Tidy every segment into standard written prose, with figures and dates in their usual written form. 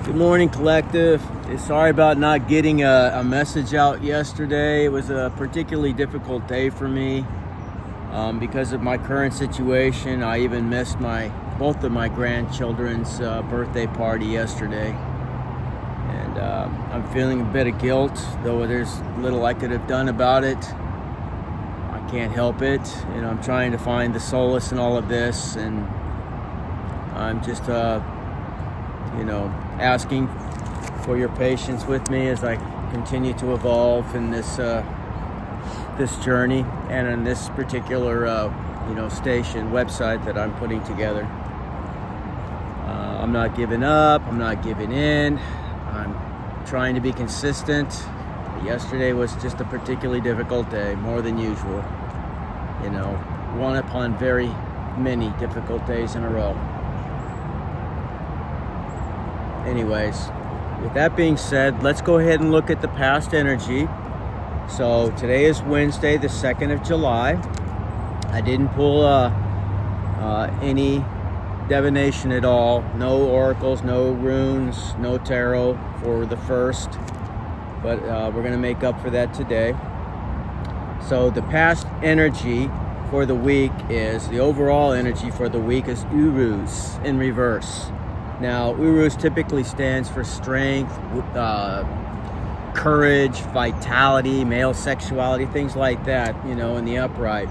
Good morning, collective. Sorry about not getting a message out yesterday. It was a particularly difficult day for me because of my current situation. I even missed both of my grandchildren's birthday party yesterday. And I'm feeling a bit of guilt, though there's little I could have done about it. I can't help it. I'm trying to find the solace in all of this, and I'm just asking for your patience with me as I continue to evolve in this journey and in this particular station website that I'm putting together. I'm not giving up. I'm not giving in. I'm trying to be consistent. Yesterday was just a particularly difficult day, more than usual. One upon very many difficult days in a row. Anyways, with that being said, let's go ahead and look at the past energy. So today is Wednesday, the 2nd of July. I didn't pull any divination at all. No oracles, no runes, no tarot for the first. But we're going to make up for that today. So the past energy for the week the overall energy for the week is Uruz in reverse. Now, Uruz typically stands for strength, courage, vitality, male sexuality, things like that, in the upright.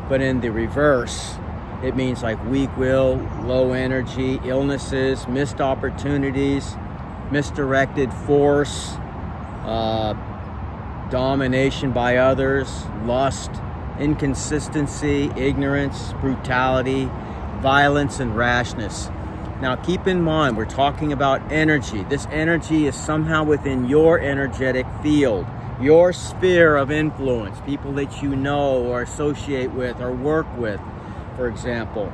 But in the reverse, it means like weak will, low energy, illnesses, missed opportunities, misdirected force, domination by others, lust, inconsistency, ignorance, brutality, violence, and rashness. Now, keep in mind, we're talking about energy. This energy is somehow within your energetic field, your sphere of influence, people that you know or associate with or work with, for example.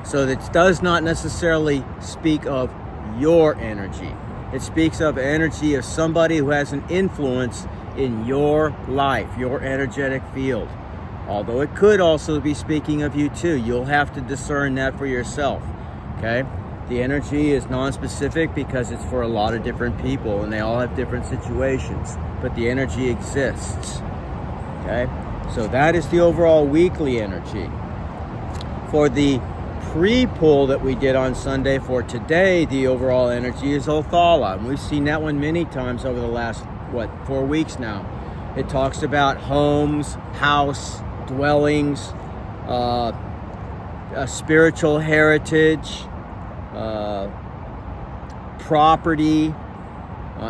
So that does not necessarily speak of your energy. It speaks of energy of somebody who has an influence in your life, your energetic field. Although it could also be speaking of you too. You'll have to discern that for yourself. Okay, the energy is non-specific because it's for a lot of different people and they all have different situations, but the energy exists. Okay, so that is the overall weekly energy. For the pre-pull that we did on Sunday for today, the overall energy is Othala, and we've seen that one many times over the last 4 weeks now. It talks about homes, house, dwellings, a spiritual heritage, property,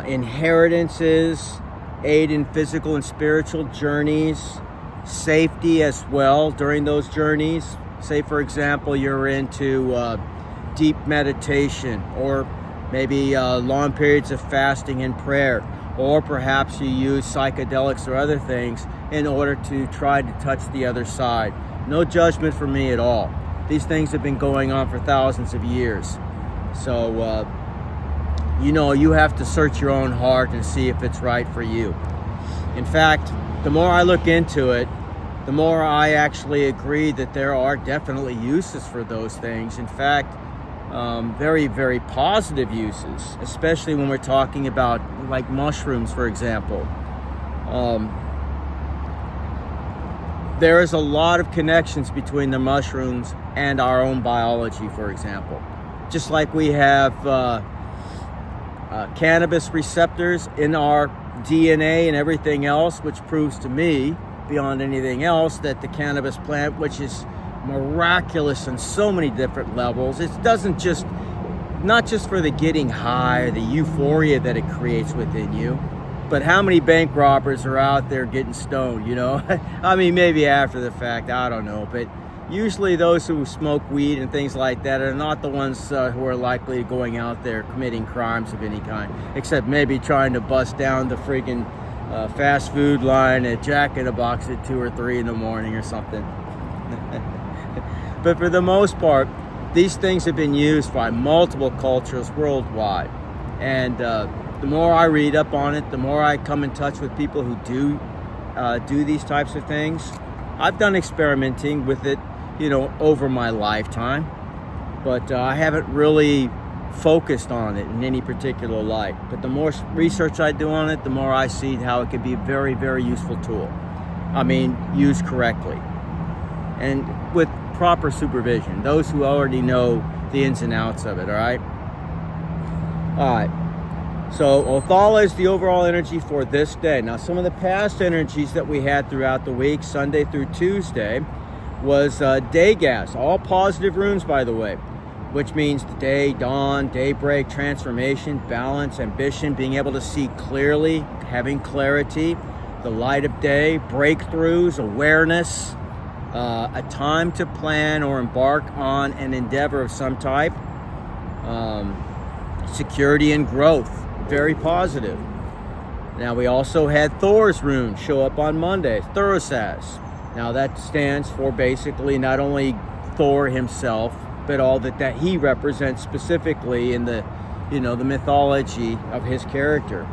inheritances, aid in physical and spiritual journeys, safety as well during those journeys. Say, for example, you're into deep meditation, or maybe long periods of fasting and prayer, or perhaps you use psychedelics or other things in order to try to touch the other side. No judgment from me at all. These things have been going on for thousands of years. So, you have to search your own heart and see if it's right for you. In fact, the more I look into it, the more I actually agree that there are definitely uses for those things. In fact, very, very positive uses, especially when we're talking about like mushrooms, for example. There is a lot of connections between the mushrooms and our own biology, for example. Just like we have cannabis receptors in our DNA and everything else, which proves to me, beyond anything else, that the cannabis plant, which is miraculous on so many different levels, it doesn't not just for the getting high or the euphoria that it creates within you, but how many bank robbers are out there getting stoned, I mean, maybe after the fact, I don't know, but usually those who smoke weed and things like that are not the ones who are likely going out there committing crimes of any kind, except maybe trying to bust down the freaking fast food line at Jack in the Box at 2 or 3 in the morning or something. But for the most part, these things have been used by multiple cultures worldwide. And the more I read up on it, the more I come in touch with people who do these types of things. I've done experimenting with it, over my lifetime. But I haven't really focused on it in any particular light. But the more research I do on it, the more I see how it could be a very, very useful tool. I mean, used correctly and with proper supervision. Those who already know the ins and outs of it, all right? All right. So Othala is the overall energy for this day. Now, some of the past energies that we had throughout the week, Sunday through Tuesday, was day gas. All positive runes, by the way, which means the day, dawn, daybreak, transformation, balance, ambition, being able to see clearly, having clarity, the light of day, breakthroughs, awareness, a time to plan or embark on an endeavor of some type, security and growth, very positive. Now we also had Thor's rune show up on Monday, Thurasas. Now that stands for basically not only Thor himself, but all that he represents specifically in the, the mythology of his character.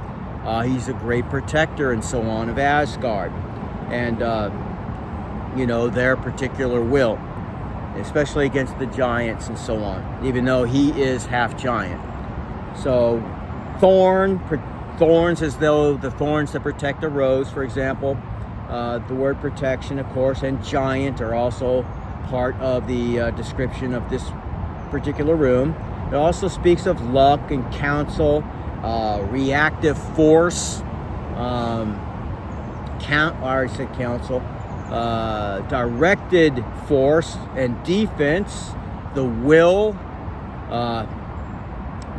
He's a great protector and so on of Asgard, and their particular will, especially against the giants and so on, even though he is half giant. So thorns, as though the thorns that protect a rose, for example. The word protection, of course, and giant are also part of the description of this particular rune. It also speaks of luck and counsel, reactive force, directed force and defense, the will,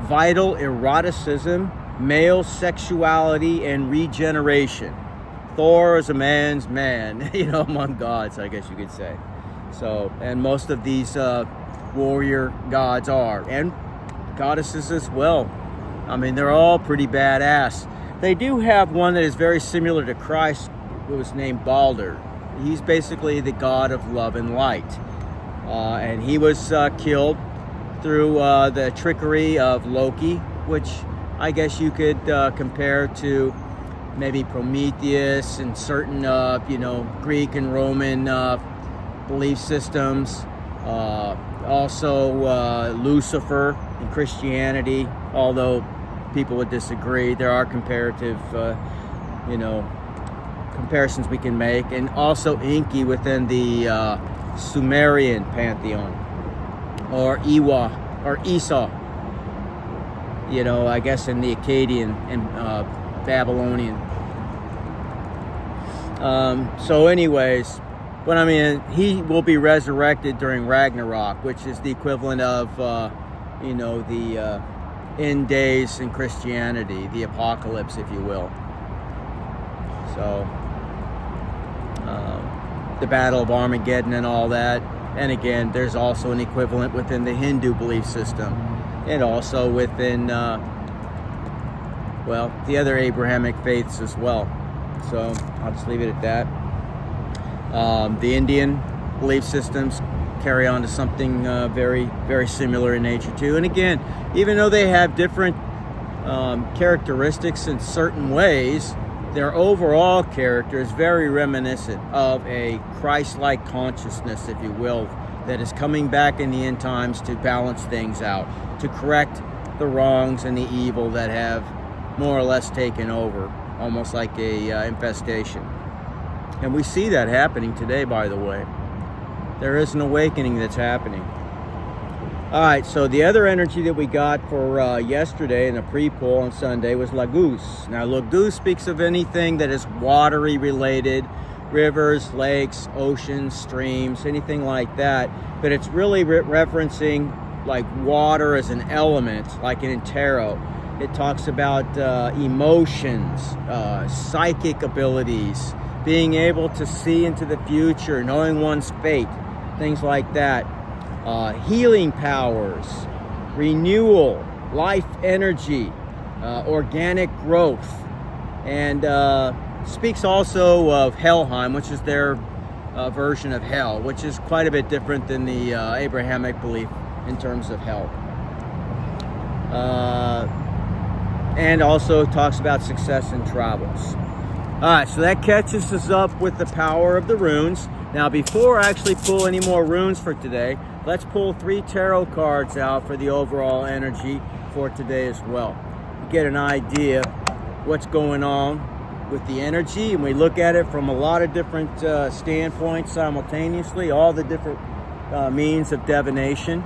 vital eroticism, male sexuality, and regeneration. Thor is a man's man, among gods, I guess you could say. So, and most of these warrior gods are, and goddesses as well. I mean, they're all pretty badass. They do have one that is very similar to Christ, who was named Balder. He's basically the god of love and light. And he was killed through the trickery of Loki, which I guess you could compare to maybe Prometheus and certain, Greek and Roman belief systems. Also Lucifer in Christianity, although people would disagree. There are comparative, comparisons we can make. And also Enki within the Sumerian pantheon, or Iwa, or Esau, I guess in the Akkadian and Babylonian. So anyways, but I mean, he will be resurrected during Ragnarok, which is the equivalent of, the end days in Christianity, the apocalypse, if you will. So, the Battle of Armageddon and all that. And again, there's also an equivalent within the Hindu belief system, and also within, the other Abrahamic faiths as well. So I'll just leave it at that. The Indian belief systems carry on to something very, very similar in nature too. And again, even though they have different characteristics in certain ways, their overall character is very reminiscent of a Christ-like consciousness, if you will, that is coming back in the end times to balance things out, to correct the wrongs and the evil that have more or less taken over, almost like a infestation. And we see that happening today, by the way. There is an awakening that's happening. All right, so the other energy that we got for yesterday in a pre-poll on Sunday was Laguz. Now, Laguz speaks of anything that is watery related, rivers, lakes, oceans, streams, anything like that. But it's really referencing like water as an element, like in tarot. It talks about emotions, psychic abilities, being able to see into the future, knowing one's fate, things like that. Healing powers, renewal, life energy, organic growth, and speaks also of Helheim, which is their version of hell, which is quite a bit different than the Abrahamic belief in terms of hell. And also talks about success in travels. All right, so that catches us up with the power of the runes. Now, before I actually pull any more runes for today, let's pull 3 tarot cards out for the overall energy for today as well. You get an idea what's going on with the energy, and we look at it from a lot of different standpoints simultaneously, all the different means of divination.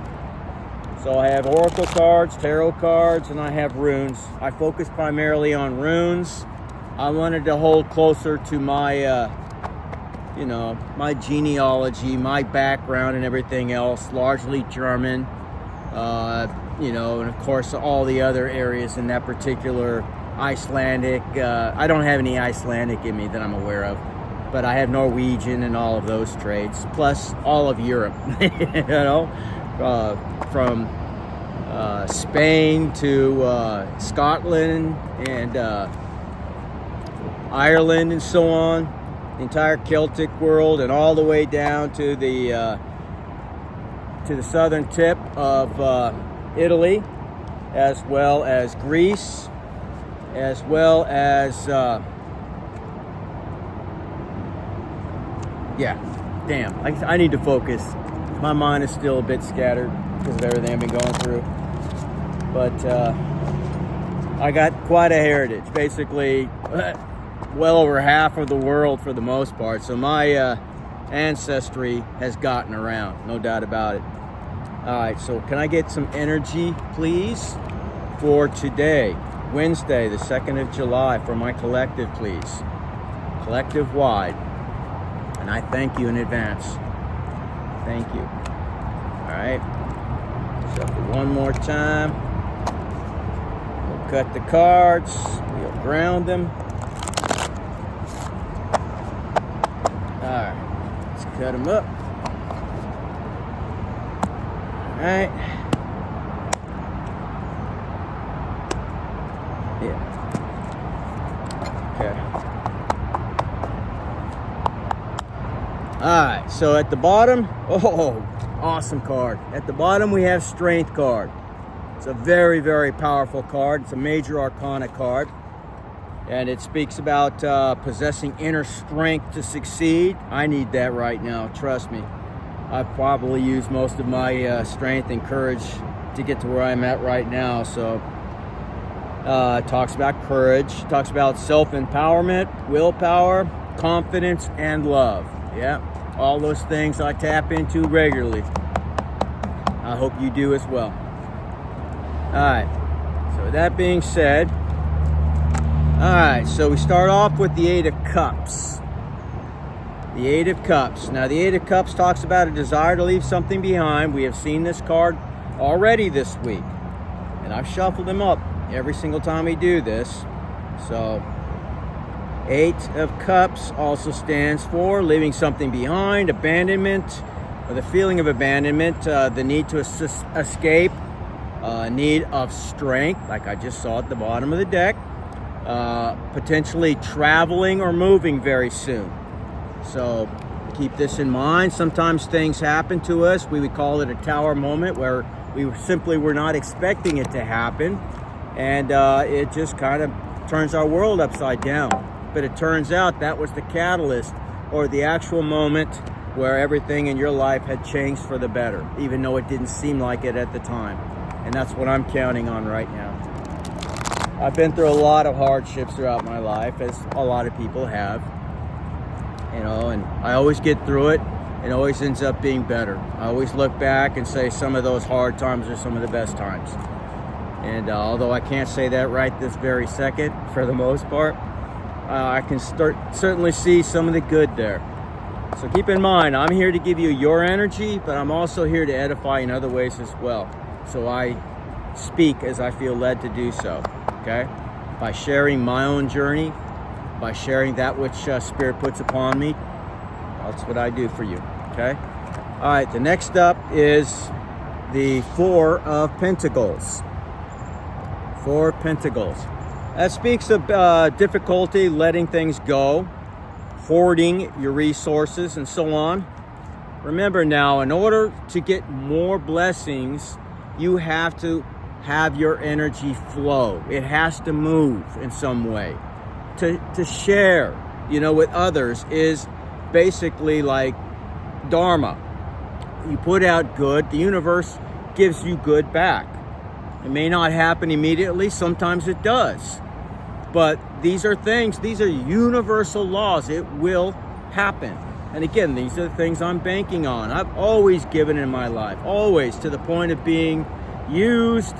So I have oracle cards, tarot cards, and I have runes. I focus primarily on runes. I wanted to hold closer to my my genealogy, my background and everything else, largely German, and of course all the other areas in that particular Icelandic. I don't have any Icelandic in me that I'm aware of, but I have Norwegian and all of those traits, plus all of Europe, from Spain to Scotland and Ireland and so on, the entire Celtic world, and all the way down to the southern tip of Italy, as well as Greece, as well as I need to focus. My mind is still a bit scattered because of everything I've been going through, but I got quite a heritage, basically well over half of the world for the most part, so my ancestry has gotten around, no doubt about it. All right, so can I get some energy, please, for today, Wednesday, the 2nd of July, for my collective, please. Collective-wide. And I thank you in advance. Thank you. All right. Shuffle one more time. We'll cut the cards. We'll ground them. All right. Let's cut them up. All right. Yeah. Okay. Alright, so at the bottom, awesome card. At the bottom we have Strength card. It's a very, very powerful card. It's a major arcana card. And it speaks about possessing inner strength to succeed. I need that right now, trust me. I've probably used most of my strength and courage to get to where I'm at right now. So it talks about courage, talks about self-empowerment, willpower, confidence, and love. Yeah, all those things I tap into regularly. I hope you do as well. All right, so with that being said, all right, so we start off with the Eight of Cups. The Eight of Cups. Now, the Eight of Cups talks about a desire to leave something behind. We have seen this card already this week, and I've shuffled them up every single time we do this. So, Eight of Cups also stands for leaving something behind, abandonment, or the feeling of abandonment, the need to escape, need of strength, like I just saw at the bottom of the deck, potentially traveling or moving very soon. So keep this in mind. Sometimes things happen to us. We would call it a tower moment, where we simply were not expecting it to happen, and it just kind of turns our world upside down. But it turns out that was the catalyst, or the actual moment where everything in your life had changed for the better, even though it didn't seem like it at the time. And that's what I'm counting on right now. I've been through a lot of hardships throughout my life, as a lot of people have, and I always get through it. It always ends up being better. I always look back and say some of those hard times are some of the best times. And although I can't say that right this very second, for the most part, I can certainly see some of the good there. So keep in mind, I'm here to give you your energy, but I'm also here to edify in other ways as well. So I speak as I feel led to do so, okay? By sharing my own journey, by sharing that which Spirit puts upon me. That's what I do for you, okay? All right, the next up is the Four of Pentacles. Four of Pentacles. That speaks of difficulty letting things go, hoarding your resources, and so on. Remember now, in order to get more blessings, you have to have your energy flow. It has to move in some way. To share, with others is basically like Dharma. You put out good, the universe gives you good back. It may not happen immediately. Sometimes it does. But these are universal laws. It will happen. And again, these are the things I'm banking on. I've always given in my life, always, to the point of being used,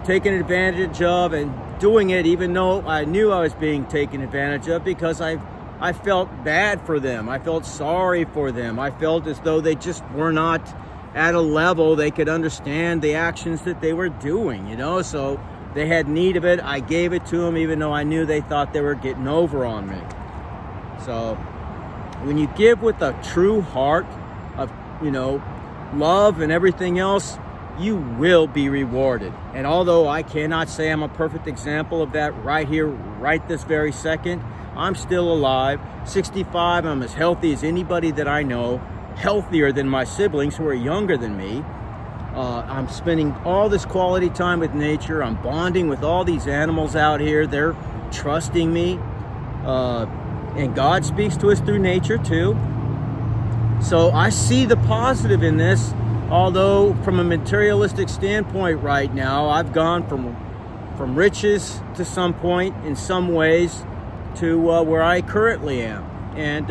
taken advantage of, and doing it even though I knew I was being taken advantage of, because I felt bad for them. I felt sorry for them. I felt as though they just were not at a level they could understand the actions that they were doing, you know? So they had need of it. I gave it to them even though I knew they thought they were getting over on me. So when you give with a true heart of, you know, love and everything else, you will be rewarded. And although I cannot say I'm a perfect example of that right here, right this very second, I'm still alive, 65, I'm as healthy as anybody that I know, healthier than my siblings who are younger than me. I'm spending all this quality time with nature. I'm bonding with all these animals out here. They're trusting me. And God speaks to us through nature too. So I see the positive in this, although from a materialistic standpoint right now, I've gone from riches to some point in some ways to where I currently am. And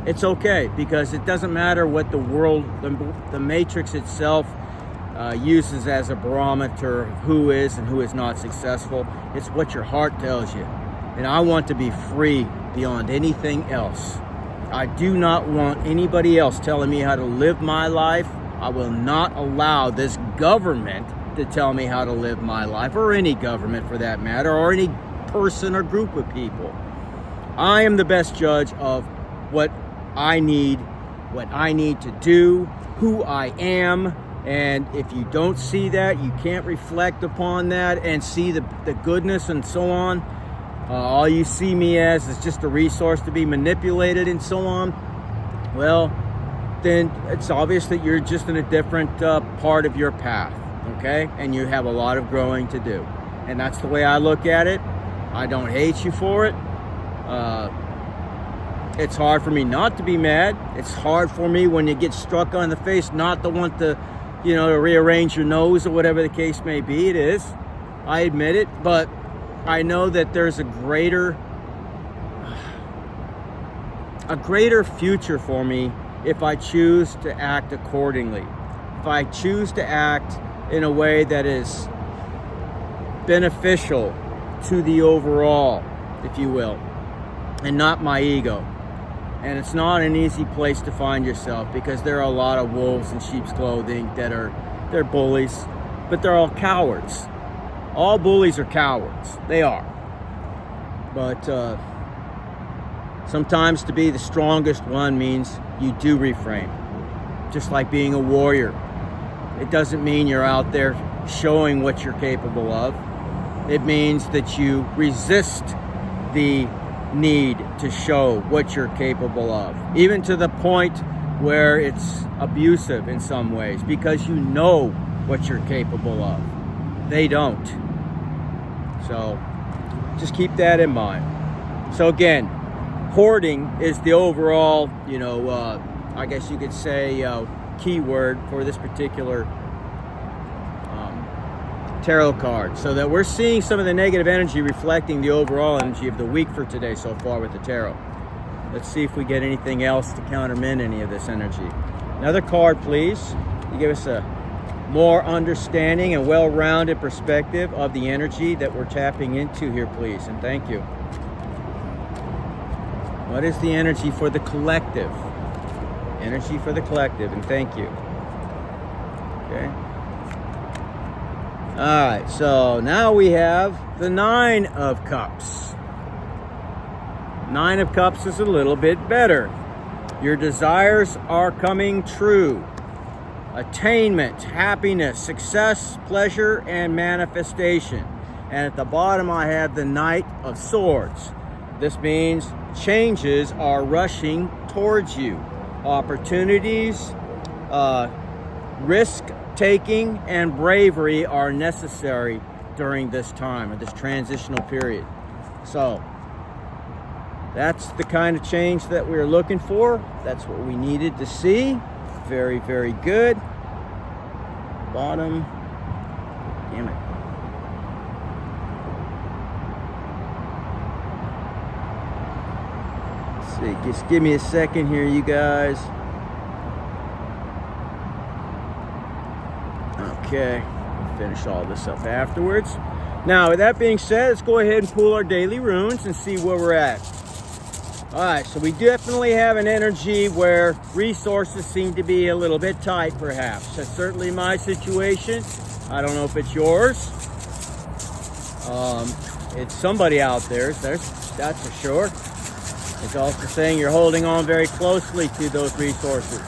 it's okay, because it doesn't matter what the world, the matrix itself uses as a barometer of who is and who is not successful. It's what your heart tells you. And I want to be free beyond anything else. I do not want anybody else telling me how to live my life. I will not allow this government to tell me how to live my life, or any government for that matter, or any person or group of people. I am the best judge of what I need to do, who I am. And if you don't see that, you can't reflect upon that and see the goodness and so on. All you see me as is just a resource to be manipulated and so on. Well, then it's obvious that you're just in a different part of your path, okay? And you have a lot of growing to do. And that's the way I look at it. I don't hate you for it. It's hard for me not to be mad. It's hard for me when you get struck on the face not to want to, you know, to rearrange your nose or whatever the case may be. It is. I admit it. But I know that there's a greater future for me if I choose to act accordingly. If I choose to act in a way that is beneficial to the overall, if you will, and not my ego. And it's not an easy place to find yourself, because there are a lot of wolves in sheep's clothing they're bullies, but they're all cowards. All bullies are cowards. They are. But sometimes to be the strongest one means you do refrain. Just like being a warrior. It doesn't mean you're out there showing what you're capable of. It means that you resist the need to show what you're capable of, even to the point where it's abusive in some ways, because you know what you're capable of. They don't. So just keep that in mind. So again, hoarding is the overall, I guess you could say, keyword for this particular tarot card, so that we're seeing some of the negative energy reflecting the overall energy of the week for today so far with the tarot. Let's see if we get anything else to countermand any of this energy. Another card, please. You give us a more understanding and well-rounded perspective of the energy that we're tapping into here, please, and thank you. What is the energy for the collective? Energy for the collective, and thank you. Okay. All right, so now we have the Nine of Cups. Nine of Cups is a little bit better. Your desires are coming true. Attainment, happiness, success, pleasure, and manifestation. And at the bottom I have the Knight of Swords. This means changes are rushing towards you. Opportunities, risk-taking, and bravery are necessary during this time, or this transitional period. So, that's the kind of change that we're looking for. That's what we needed to see. Very, very good. Bottom. Damn it. Let's see, just give me a second here, you guys. Okay, finish all this up afterwards. Now, with that being said, let's go ahead and pull our daily runes and see where we're at. All right, so we definitely have an energy where resources seem to be a little bit tight, perhaps. That's certainly my situation. I don't know if it's yours. It's somebody out there, that's for sure. It's also saying you're holding on very closely to those resources.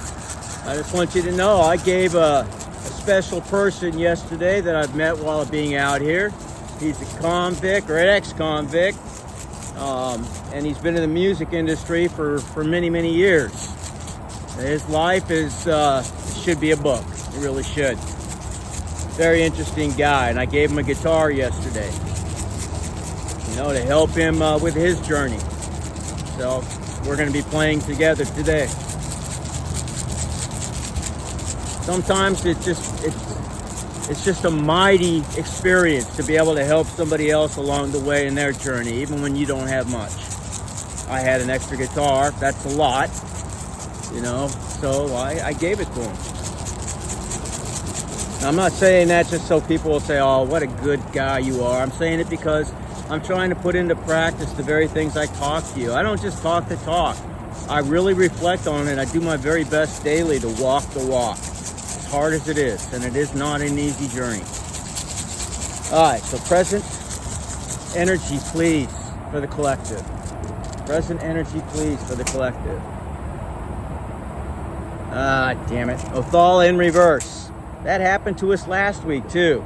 I just want you to know I gave a special person yesterday that I've met while being out here. He's a convict or an ex-convict. And he's been in the music industry for many, many years. His life is should be a book. It really should. Very interesting guy, and I gave him a guitar yesterday, to help him with his journey. So we're going to be playing together today. Sometimes it's just a mighty experience to be able to help somebody else along the way in their journey, even when you don't have much. I had an extra guitar. That's a lot, so I gave it to him. Now, I'm not saying that just so people will say, oh, what a good guy you are. I'm saying it because I'm trying to put into practice the very things I talk to you. I don't just talk the talk. I really reflect on it. I do my very best daily to walk the walk, as hard as it is, and it is not an easy journey. All right, so present energy, please, for the collective. Present energy, please, for the collective. Damn it. Othala in reverse. That happened to us last week, too.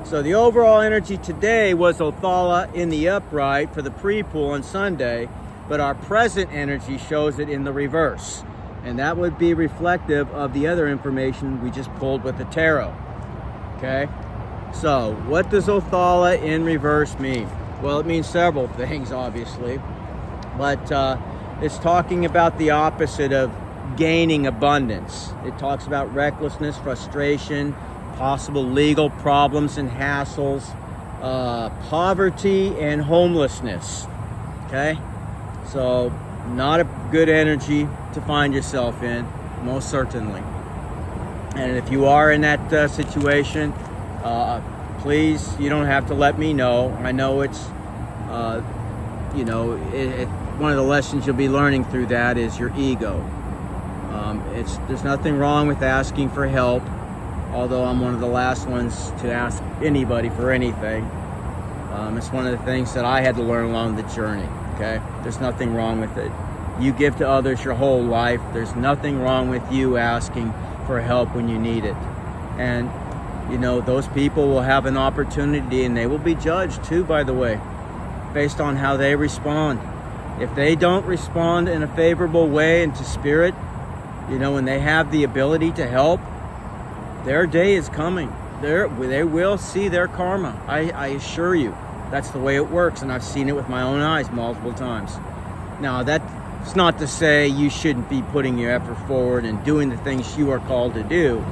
So the overall energy today was Othala in the upright for the pre-pool on Sunday, but our present energy shows it in the reverse. And that would be reflective of the other information we just pulled with the tarot. Okay? So, what does Othala in reverse mean? Well, it means several things, obviously. But it's talking about the opposite of gaining abundance. It talks about recklessness, frustration, possible legal problems and hassles, poverty and homelessness. Okay? So, not a good energy to find yourself in, most certainly. And if you are in that situation, please, you don't have to let me know. I know it's, one of the lessons you'll be learning through that is your ego. There's nothing wrong with asking for help, although I'm one of the last ones to ask anybody for anything. It's one of the things that I had to learn along the journey, okay? There's nothing wrong with it. You give to others your whole life. There's nothing wrong with you asking for help when you need it. And, those people will have an opportunity, and they will be judged too, by the way, based on how they respond. If they don't respond in a favorable way into spirit, when they have the ability to help, their day is coming. They will see their karma. I assure you, that's the way it works, and I've seen it with my own eyes multiple times. Now, that's not to say you shouldn't be putting your effort forward and doing the things you are called to do.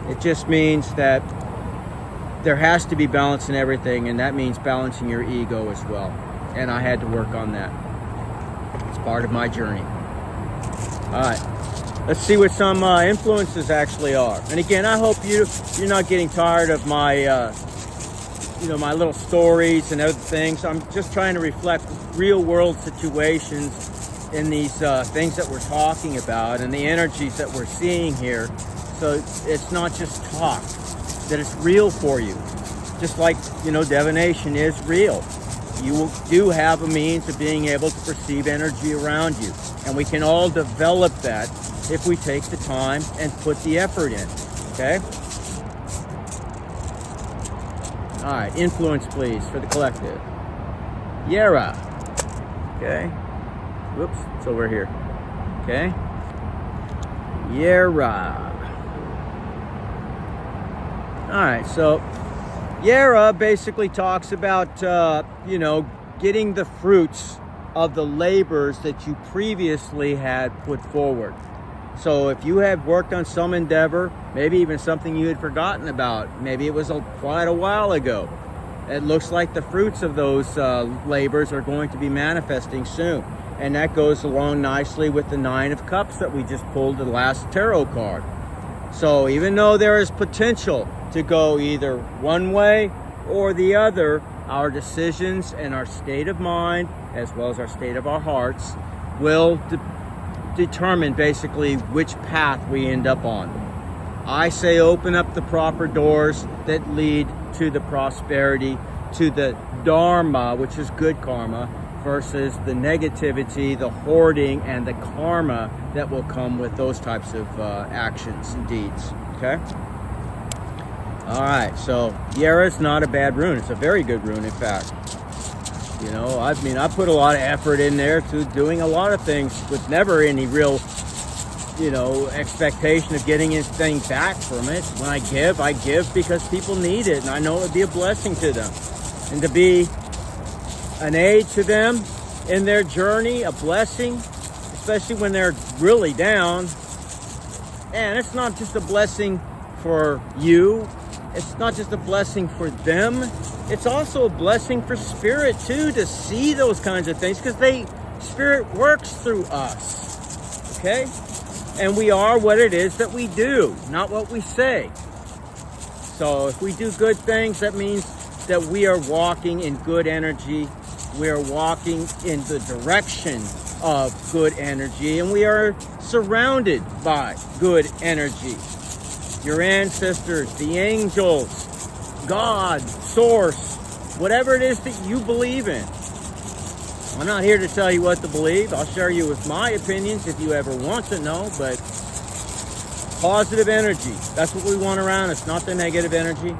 It just means that there has to be balance in everything, and that means balancing your ego as well. And I had to work on that. It's part of my journey. All right. Let's see what some influences actually are. And again, I hope you're not getting tired of my, my little stories and other things. I'm just trying to reflect real world situations in these things that we're talking about and the energies that we're seeing here. So it's not just talk, that it's real for you. Just like, divination is real. You do have a means of being able to perceive energy around you. And we can all develop that if we take the time and put the effort in, okay? All right, influence, please, for the collective. Yera, okay? Whoops, it's over here, okay? Yera. All right, so Yera basically talks about, getting the fruits of the labors that you previously had put forward. So if you have worked on some endeavor, maybe even something you had forgotten about, maybe it was quite a while ago, it looks like the fruits of those labors are going to be manifesting soon. And that goes along nicely with the Nine of Cups that we just pulled, the last tarot card. So even though there is potential to go either one way or the other, our decisions and our state of mind, as well as our state of our hearts, will determine basically which path we end up on. I say open up the proper doors that lead to the prosperity, to the dharma, which is good karma, versus the negativity, the hoarding, and the karma that will come with those types of actions and deeds. Okay? All right, so Yara is not a bad rune. It's a very good rune, in fact. You know, I mean, I put a lot of effort in there to doing a lot of things with never any real, you know, expectation of getting anything back from it. When I give because people need it, and I know it would be a blessing to them. And to be an aid to them in their journey, a blessing, especially when they're really down. And it's not just a blessing for you. It's not just a blessing for them. It's also a blessing for spirit too, to see those kinds of things, because spirit works through us. Okay? And we are what it is that we do, not what we say. So if we do good things, that means that we are walking in good energy. We are walking in the direction of good energy, and we are surrounded by good energy. Your ancestors, the angels, God, Source, whatever it is that you believe in. I'm not here to tell you what to believe. I'll share you with my opinions if you ever want to know, but positive energy, that's what we want around us, not the negative energy.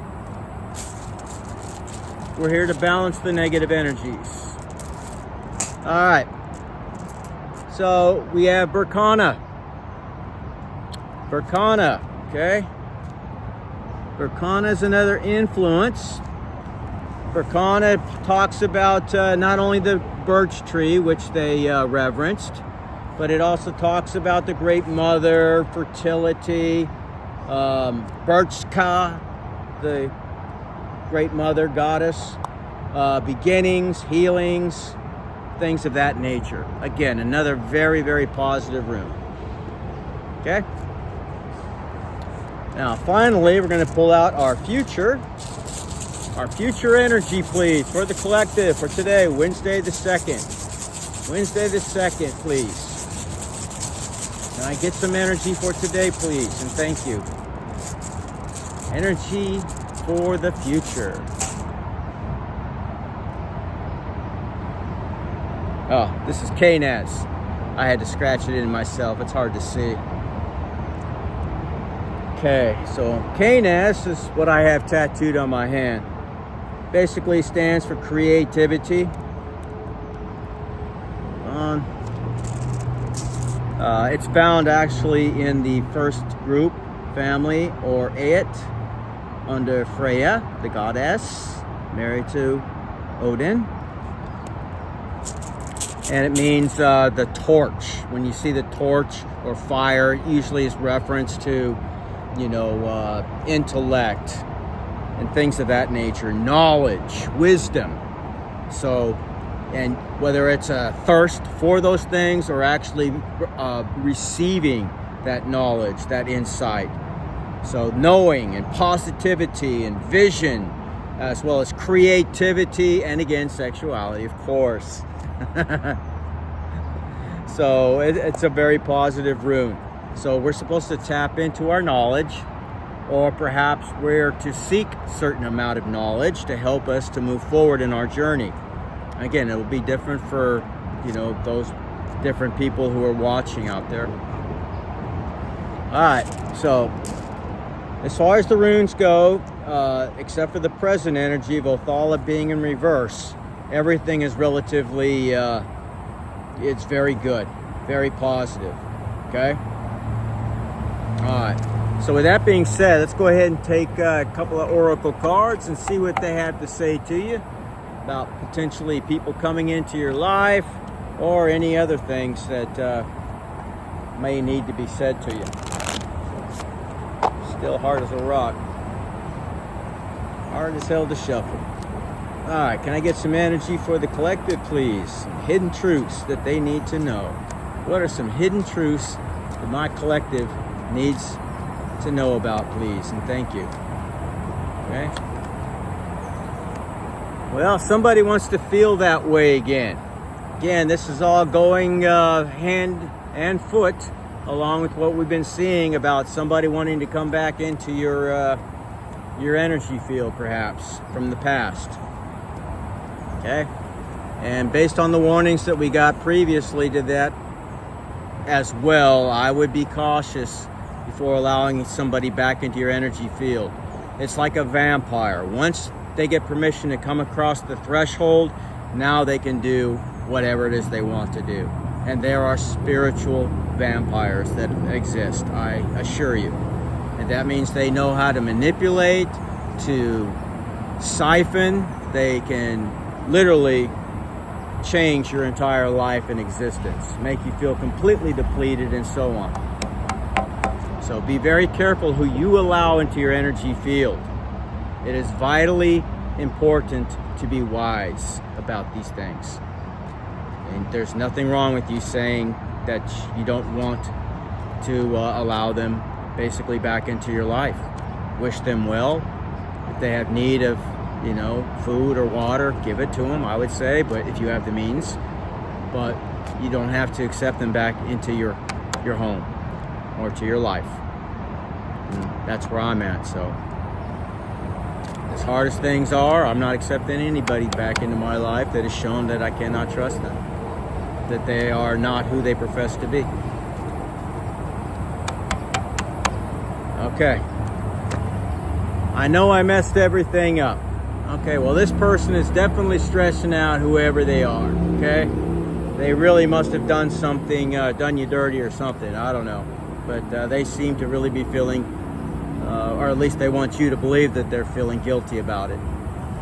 We're here to balance the negative energies. All right. So we have Berkana. Berkana, okay? Berkana is another influence. Berkana talks about not only the birch tree, which they reverenced, but it also talks about the Great Mother, fertility, Birchka, the Great Mother Goddess, beginnings, healings, things of that nature. Again, another very, very positive rune. Okay? Now, finally, we're going to pull out our future energy, please, for the collective for today, Wednesday the 2nd. Wednesday the 2nd, please. Can I get some energy for today, please? And thank you. Energy for the future. Oh, this is Knaz. I had to scratch it in myself. It's hard to see. Okay, so Knaz is what I have tattooed on my hand. Basically stands for creativity. It's found actually in the first group family, or Aet, under Freya, the goddess, married to Odin. And it means the torch. When you see the torch or fire, it usually is reference to, you know, intellect and things of that nature, knowledge, wisdom. So, and whether it's a thirst for those things or actually receiving that knowledge, that insight. So knowing and positivity and vision, as well as creativity, and again, sexuality, of course. So it's a very positive rune. So we're supposed to tap into our knowledge, or perhaps we're to seek a certain amount of knowledge to help us to move forward in our journey. Again, it will be different for, you know, those different people who are watching out there. All right, so as far as the runes go, except for the present energy of Othala being in reverse, everything is relatively, it's very good, very positive, okay? All right, so with that being said, let's go ahead and take a couple of oracle cards and see what they have to say to you about potentially people coming into your life or any other things that may need to be said to you. Still hard as a rock. Hard as hell to shuffle. All right, can I get some energy for the collective, please? Some hidden truths that they need to know. What are some hidden truths that my collective needs to know about, please? And thank you. Okay. Well, somebody wants to feel that way again. Again, this is all going hand and foot along with what we've been seeing about somebody wanting to come back into your energy field, perhaps, from the past. Okay? And based on the warnings that we got previously to that as well, I would be cautious before allowing somebody back into your energy field. It's like a vampire. Once they get permission to come across the threshold, now they can do whatever it is they want to do. And there are spiritual vampires that exist, I assure you. And that means they know how to manipulate, to siphon. They can literally change your entire life and existence, make you feel completely depleted, and so on. So be very careful who you allow into your energy field. It is vitally important to be wise about these things. And there's nothing wrong with you saying that you don't want to allow them basically back into your life. Wish them well. If they have need of, food or water, give it to them, I would say, but if you have the means. But you don't have to accept them back into your home or to your life. And that's where I'm at. So as hard as things are, I'm not accepting anybody back into my life that has shown that I cannot trust them, that they are not who they profess to be. Okay. I know I messed everything up. Okay, well, this person is definitely stressing out, whoever they are, okay? They really must have done something, done you dirty or something, I don't know. But they seem to really be feeling, or at least they want you to believe that they're feeling guilty about it.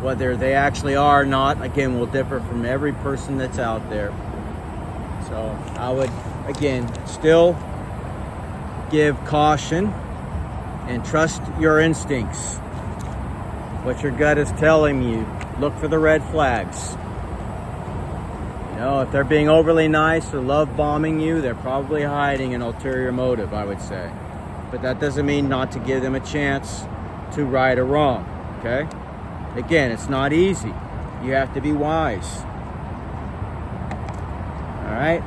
Whether they actually are or not, again, will differ from every person that's out there. So I would, again, still give caution and trust your instincts. What your gut is telling you, look for the red flags. If they're being overly nice or love bombing you, they're probably hiding an ulterior motive, I would say. But that doesn't mean not to give them a chance to right or wrong, okay? Again, it's not easy. You have to be wise. All right?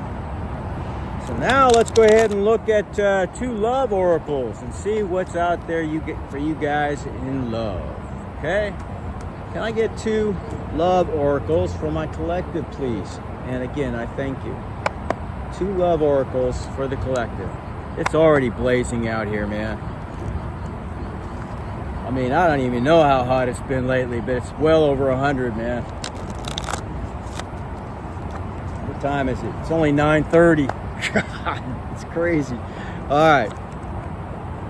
So now let's go ahead and look at 2 love oracles and see what's out there for you guys in love. Okay? Can I get 2 love oracles for my collective, please? And again, I thank you. 2 love oracles for the collective. It's already blazing out here, man. I mean, I don't even know how hot it's been lately, but it's well over 100, man. What time is it? It's only 9:30. God, it's crazy. All right.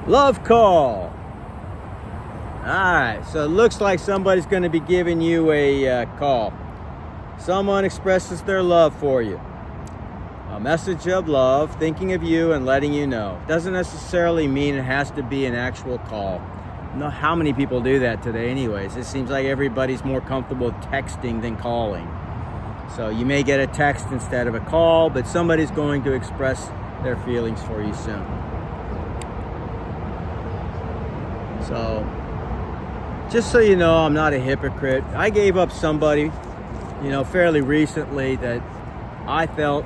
Love call. All right, so it looks like somebody's going to be giving you a call. Someone expresses their love for you. A message of love, thinking of you and letting you know. Doesn't necessarily mean it has to be an actual call. I don't know how many people do that today anyways. It seems like everybody's more comfortable texting than calling. So you may get a text instead of a call, but somebody's going to express their feelings for you soon. So just so you know, I'm not a hypocrite. I gave up somebody, fairly recently that I felt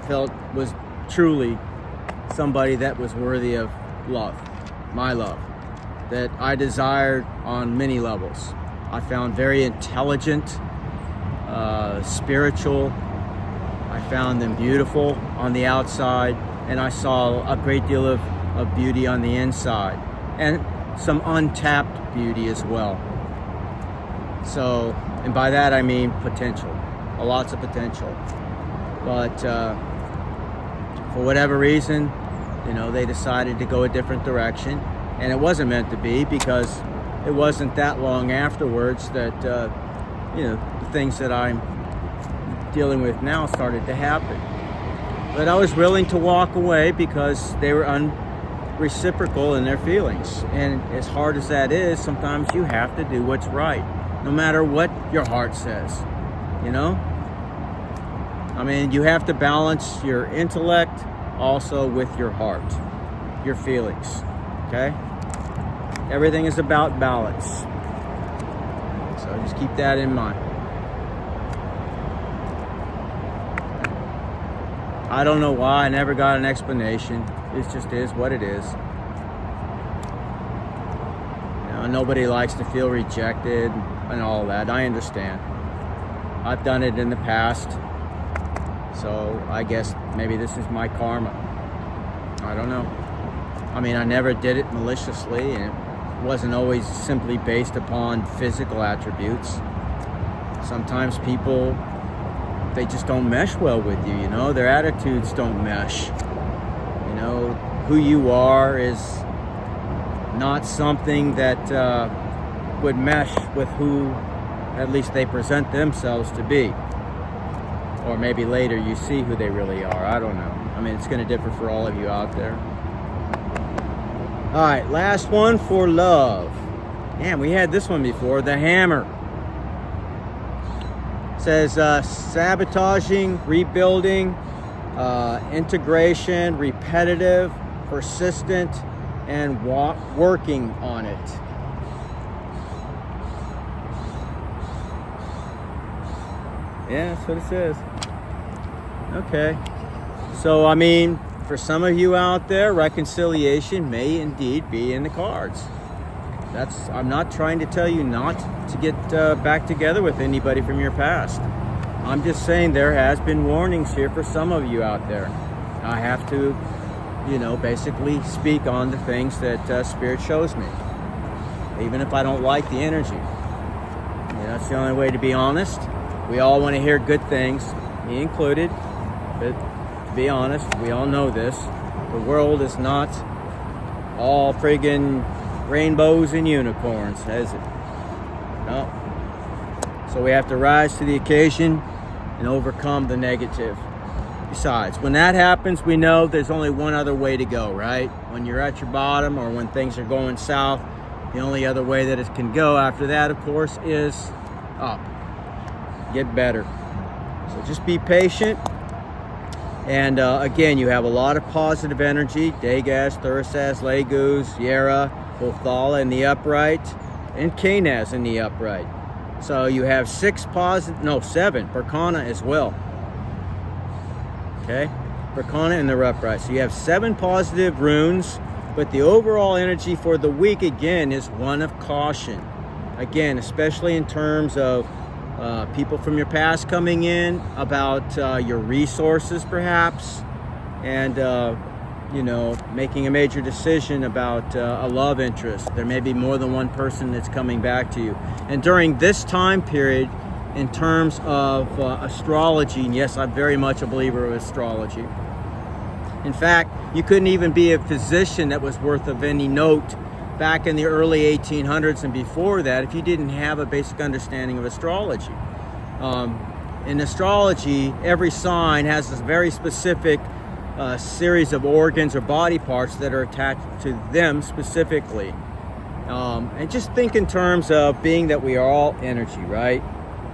was truly somebody that was worthy of love, my love, that I desired on many levels. I found very intelligent, spiritual. I found them beautiful on the outside, and I saw a great deal of beauty on the inside, and some untapped beauty as well. So, and by that I mean potential, lots of potential. But for whatever reason, they decided to go a different direction, and it wasn't meant to be, because it wasn't that long afterwards that the things that I'm dealing with now started to happen. But I was willing to walk away because they were unreciprocal in their feelings. And as hard as that is, sometimes you have to do what's right, no matter what your heart says, you know? I mean, you have to balance your intellect also with your heart, your feelings, okay? Everything is about balance. So just keep that in mind. I don't know why. I never got an explanation. It just is what it is. You know, nobody likes to feel rejected and all that. I understand. I've done it in the past. So I guess maybe this is my karma. I don't know. I mean, I never did it maliciously, and it wasn't always simply based upon physical attributes. Sometimes people, they just don't mesh well with you, you know? Their attitudes don't mesh. You know, who you are is not something that would mesh with who at least they present themselves to be. Or maybe later you see who they really are. I don't know. I mean, it's going to differ for all of you out there. All right, last one for love. Man, we had this one before. The Hammer. It says sabotaging, rebuilding, integration, repetitive, persistent, and working on it. Yeah, that's what it says. Okay. So, I mean, for some of you out there, reconciliation may indeed be in the cards. I'm not trying to tell you not to get back together with anybody from your past. I'm just saying there has been warnings here for some of you out there. I have to, you know, basically speak on the things that Spirit shows me. Even if I don't like the energy. You know, that's the only way to be honest. We all want to hear good things, me included. But to be honest, we all know this. The world is not all friggin' rainbows and unicorns, is it? No. So we have to rise to the occasion and overcome the negative. Besides, when that happens, we know there's only one other way to go, right? When you're at your bottom or when things are going south, the only other way that it can go after that, of course, is up. Get better. So just be patient. And again, you have a lot of positive energy. Dagaz, Thurisaz, Leguz, Yera, Othala in the upright, and Kanaz in the upright. So you have 7 Berkana as well. Okay, Berkana in the upright. So you have 7 positive runes, but the overall energy for the week again is one of caution. Again, especially in terms of people from your past coming in, about your resources perhaps, and you know, making a major decision about a love interest. There may be more than one person that's coming back to you. And during this time period, in terms of astrology, and yes, I'm very much a believer of astrology. In fact, you couldn't even be a physician that was worth of any note back in the early 1800s and before that if you didn't have a basic understanding of astrology. In astrology, every sign has this very specific series of organs or body parts that are attached to them specifically. And just think in terms of being that we are all energy, right?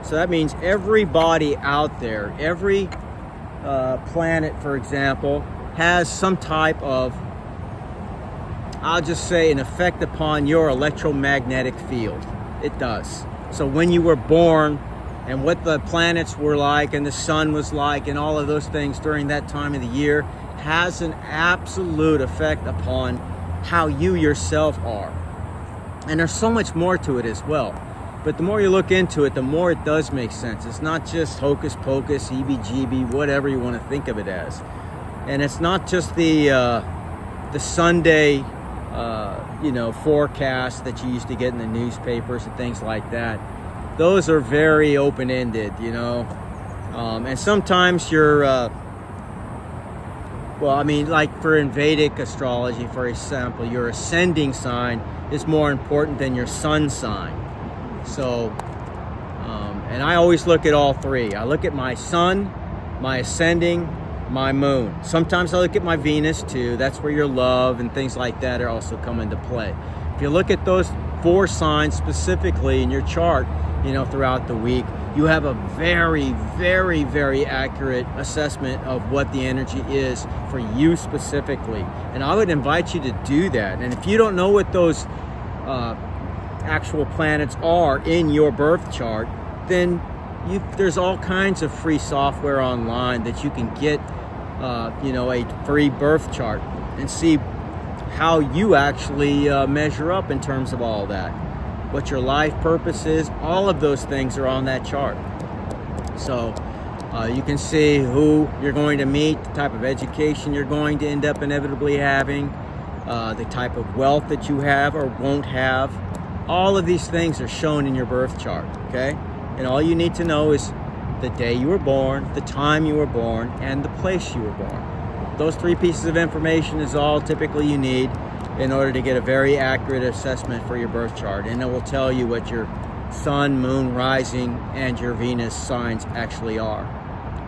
So that means every body out there, every planet, for example, has some type of, I'll just say, an effect upon your electromagnetic field. It does. So when you were born and what the planets were like and the sun was like and all of those things during that time of the year has an absolute effect upon how you yourself are. And there's so much more to it as well. But the more you look into it, the more it does make sense. It's not just hocus pocus, heebie-jeebie, whatever you want to think of it as. And it's not just the Sunday forecast that you used to get in the newspapers and things like that. Those are very open-ended, you know. And sometimes you're, like for in Vedic astrology, for example, your ascending sign is more important than your sun sign. So, and I always look at all three. I look at my sun, my ascending, my moon. Sometimes I look at my Venus too. That's where your love and things like that are also come into play. If you look at those 4 signs specifically in your chart, throughout the week, you have a very, very, very accurate assessment of what the energy is for you specifically. And I would invite you to do that. And if you don't know what those actual planets are in your birth chart, then there's all kinds of free software online that you can get, a free birth chart and see how you actually measure up in terms of all that. What your life purpose is, all of those things are on that chart. So you can see who you're going to meet, the type of education you're going to end up inevitably having, the type of wealth that you have or won't have. All of these things are shown in your birth chart, okay? And all you need to know is the day you were born, the time you were born, and the place you were born. Those 3 pieces of information is all typically you need in order to get a very accurate assessment for your birth chart. And it will tell you what your sun, moon, rising, and your Venus signs actually are,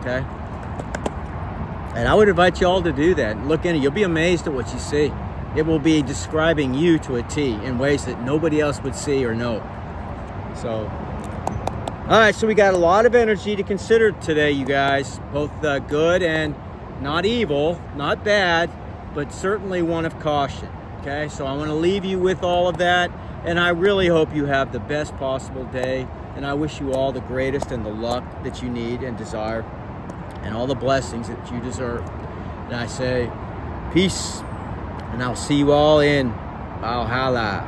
okay? And I would invite you all to do that. Look in it. You'll be amazed at what you see. It will be describing you to a T in ways that nobody else would see or know. So, all right, so we got a lot of energy to consider today, you guys. Both good and not evil, not bad, but certainly one of caution. Okay, so I want to leave you with all of that, and I really hope you have the best possible day, and I wish you all the greatest and the luck that you need and desire, and all the blessings that you deserve. And I say, peace, and I'll see you all in Valhalla.